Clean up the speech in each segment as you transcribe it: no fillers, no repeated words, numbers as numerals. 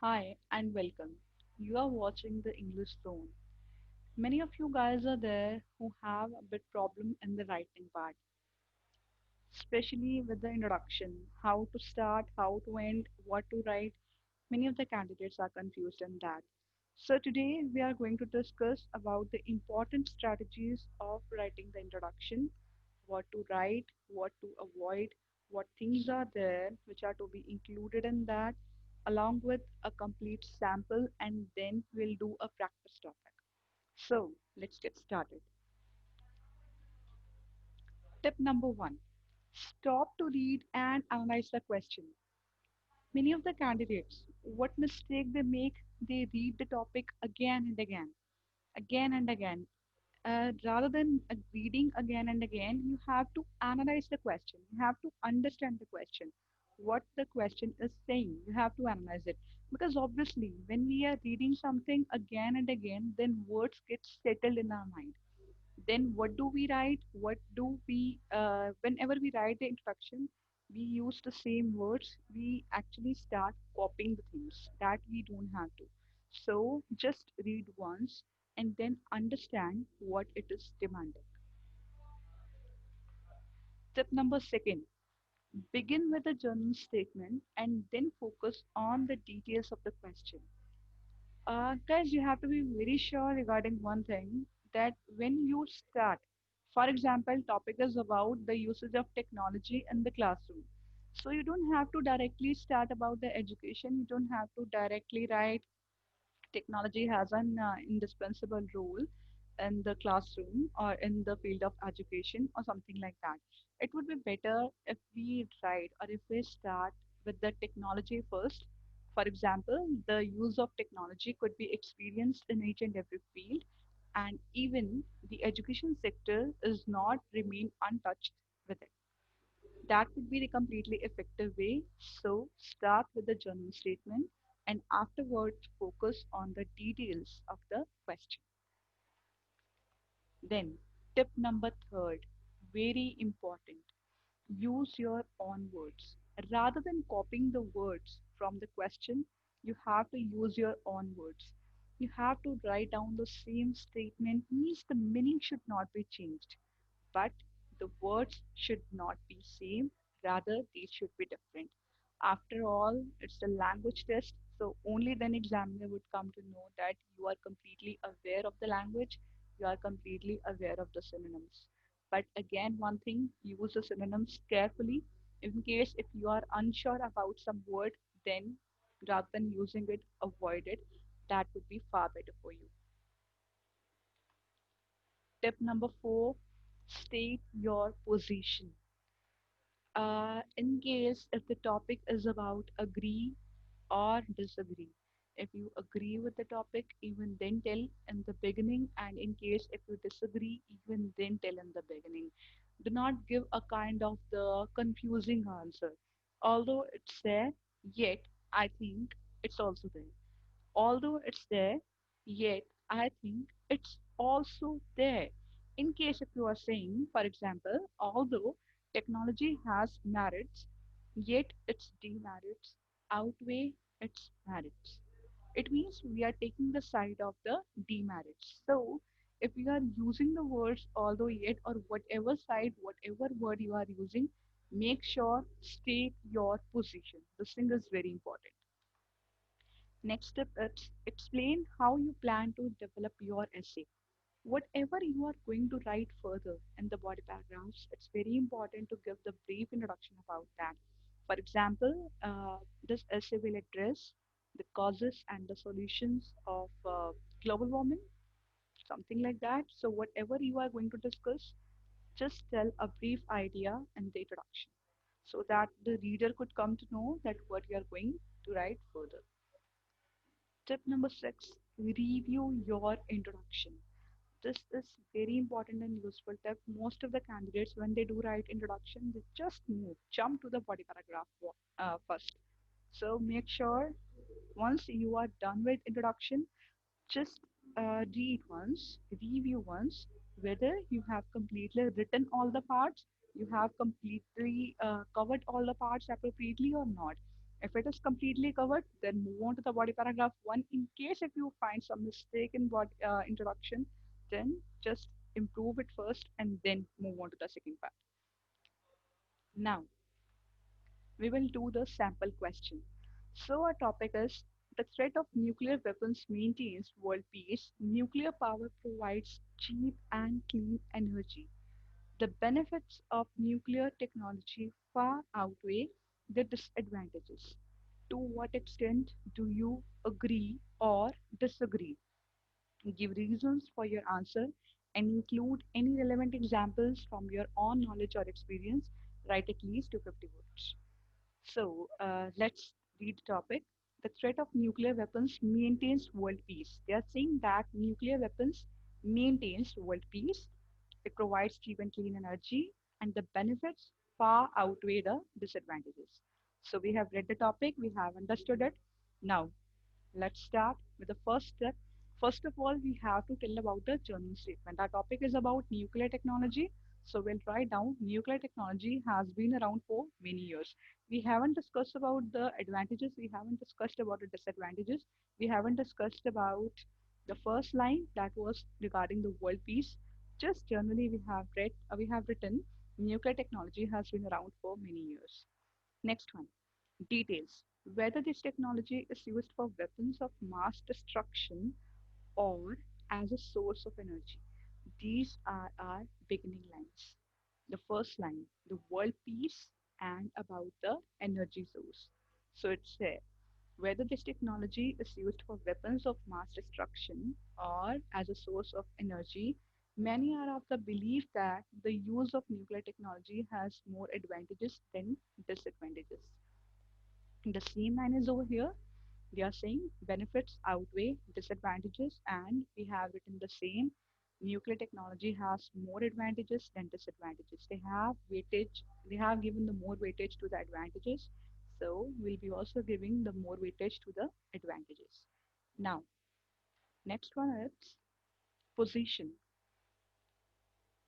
Hi and welcome. You are watching the English Zone. Many of you guys are there who have a bit problem in the writing part, especially with the introduction, how to start, how to end, what to write. Many of the candidates are confused in that. So today we are going to discuss about the important strategies of writing the introduction, what to write, what to avoid, what things are there which are to be included in that, along with a complete sample, and then we'll do a practice topic. So let's get started. Tip number one, stop to read and analyze the question. Many of the candidates, what mistake they make, they read the topic again and again. Rather than reading again and again, you have to analyze the question. You have to understand the question, what the question is saying. You have to analyze it because obviously, when we are reading something again and again, then words get settled in our mind. Then what do we write? What do we, whenever we write the introduction, we use the same words. We actually start copying the things that we don't have to. So just read once and then understand what it is demanding. Tip number second, begin with a general statement and then focus on the details of the question. Guys, you have to be very sure regarding one thing that when you start, for example, topic is about the usage of technology in the classroom. So you don't have to directly start about the education. You don't have to directly write technology has an indispensable role in the classroom or in the field of education or something like that. It would be better if we write or if we start with the technology first. For example, the use of technology could be experienced in each and every field, and even the education sector is not remain untouched with it. That would be the completely effective way. So start with the general statement and afterwards focus on the details of the question. Then, tip number third, very important, use your own words. Rather than copying the words from the question, you have to use your own words. You have to write down the same statement, means the meaning should not be changed, but the words should not be same, rather they should be different. After all, it's a language test, so only then examiner would come to know that you are completely aware of the language, you are completely aware of the synonyms. But again, one thing, use the synonyms carefully. In case if you are unsure about some word, then rather than using it, avoid it. That would be far better for you. Tip number four, state your position. In case if the topic is about agree or disagree. If you agree with the topic, even then tell in the beginning, and in case if you disagree, even then tell in the beginning. Do not give a kind of the confusing answer. Although it's there, yet I think it's also there. Although it's there, yet I think it's also there. In case if you are saying, for example, although technology has merits, yet its demerits outweigh its merits. It means we are taking the side of the demerits. So if we are using the words although yet or whatever side, whatever word you are using, make sure state your position. This thing is very important. Next step is explain how you plan to develop your essay. Whatever you are going to write further in the body paragraphs, it's very important to give the brief introduction about that. For example, this essay will address the causes and the solutions of global warming, something like that. So, whatever you are going to discuss, just tell a brief idea in the introduction so that the reader could come to know that what you are going to write further. Tip number six, review your introduction. This is very important and useful tip. Most of the candidates, when they do write introduction, they just jump to the body paragraph first. So make sure once you are done with introduction, just read once, review once, whether you have completely written all the parts, you have completely covered all the parts appropriately or not. If it is completely covered, then move on to the body paragraph 1. In case if you find some mistake in body introduction, then just improve it first and then move on to the second part. Now, we will do the sample question. So our topic is the threat of nuclear weapons maintains world peace. Nuclear power provides cheap and clean energy. The benefits of nuclear technology far outweigh the disadvantages. To what extent do you agree or disagree? Give reasons for your answer and include any relevant examples from your own knowledge or experience. Write at least 250 words. So let's read the topic. The threat of nuclear weapons maintains world peace. They are saying that nuclear weapons maintains world peace. It provides cheap and clean energy, and the benefits far outweigh the disadvantages. So we have read the topic, we have understood it. Now let's start with the first step. First of all, we have to tell about the journey statement. Our topic is about nuclear technology. So we'll write down nuclear technology has been around for many years. We haven't discussed about the advantages. We haven't discussed about the disadvantages. We haven't discussed about the first line that was regarding the world peace. Just generally, we have written nuclear technology has been around for many years. Next one, details. Whether this technology is used for weapons of mass destruction or as a source of energy. These are our beginning lines. The first line, the world peace and about the energy source. So it's there. Whether this technology is used for weapons of mass destruction or as a source of energy, many are of the belief that the use of nuclear technology has more advantages than disadvantages. The same line is over here. They are saying benefits outweigh disadvantages, and we have written the same. Nuclear technology has more advantages than disadvantages. They have given the more weightage to the advantages, so we'll be also giving the more weightage to the advantages. Now, next one is position.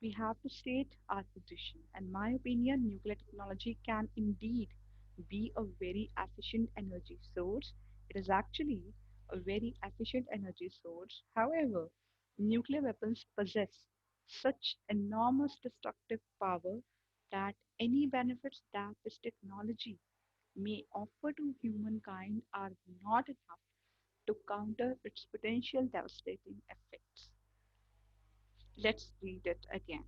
We have to state our position. In my opinion, nuclear technology can indeed be a very efficient energy source. It is actually a very efficient energy source. However, nuclear weapons possess such enormous destructive power that any benefits that this technology may offer to humankind are not enough to counter its potential devastating effects. Let's read it again.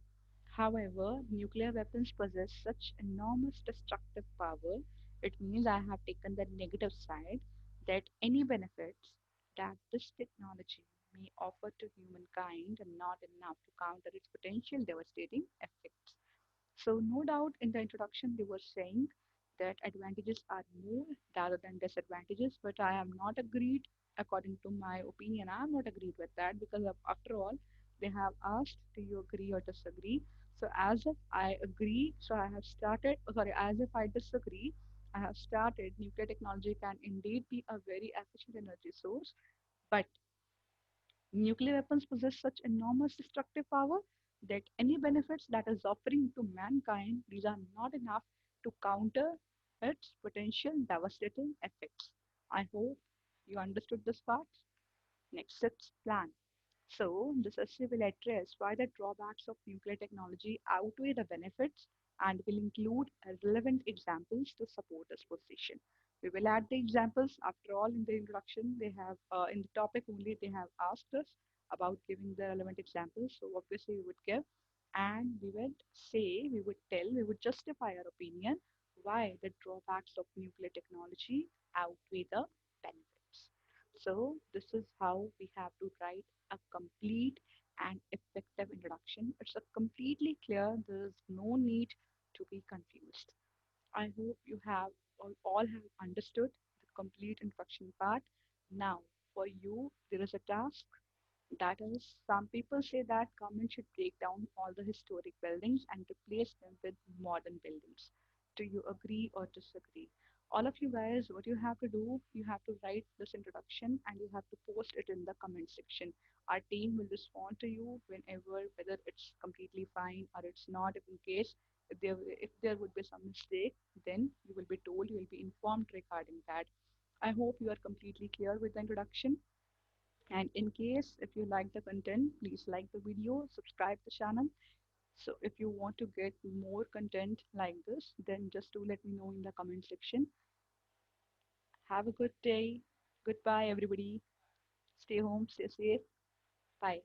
However, nuclear weapons possess such enormous destructive power, it means I have taken the negative side, that any benefits that this technology may offer to humankind are not enough to counter its potential devastating effects. So, no doubt in the introduction, they were saying that advantages are more rather than disadvantages, but I am not agreed, according to my opinion, I am not agreed with that because after all, they have asked, do you agree or disagree? So, as if I agree, so I have started, sorry, as if I disagree, I have started nuclear technology can indeed be a very efficient energy source, but nuclear weapons possess such enormous destructive power that any benefits that is offering to mankind, these are not enough to counter its potential devastating effects. I hope you understood this part. Next, it's plan. So, this essay will address why the drawbacks of nuclear technology outweigh the benefits and will include relevant examples to support this position. We will add the examples. After all, in the introduction, they have, in the topic only, they have asked us about giving the relevant examples. So, obviously, we would give and we would say, we would tell, we would justify our opinion why the drawbacks of nuclear technology outweigh the benefits. So this is how we have to write a complete and effective introduction. It's a completely clear. There is no need to be confused. I hope you have all have understood the complete introduction part. Now, for you, there is a task. That is, some people say that government should break down all the historic buildings and replace them with modern buildings. Do you agree or disagree? All of you guys, what you have to do, you have to write this introduction and you have to post it in the comment section. Our team will respond to you whenever, whether it's completely fine or it's not, if in case If there would be some mistake, then you will be told, you will be informed regarding that. I hope you are completely clear with the introduction. And in case if you like the content, please like the video, subscribe the channel. So if you want to get more content like this, then just do let me know in the comment section. Have a good day. Goodbye, everybody. Stay home, stay safe. Bye.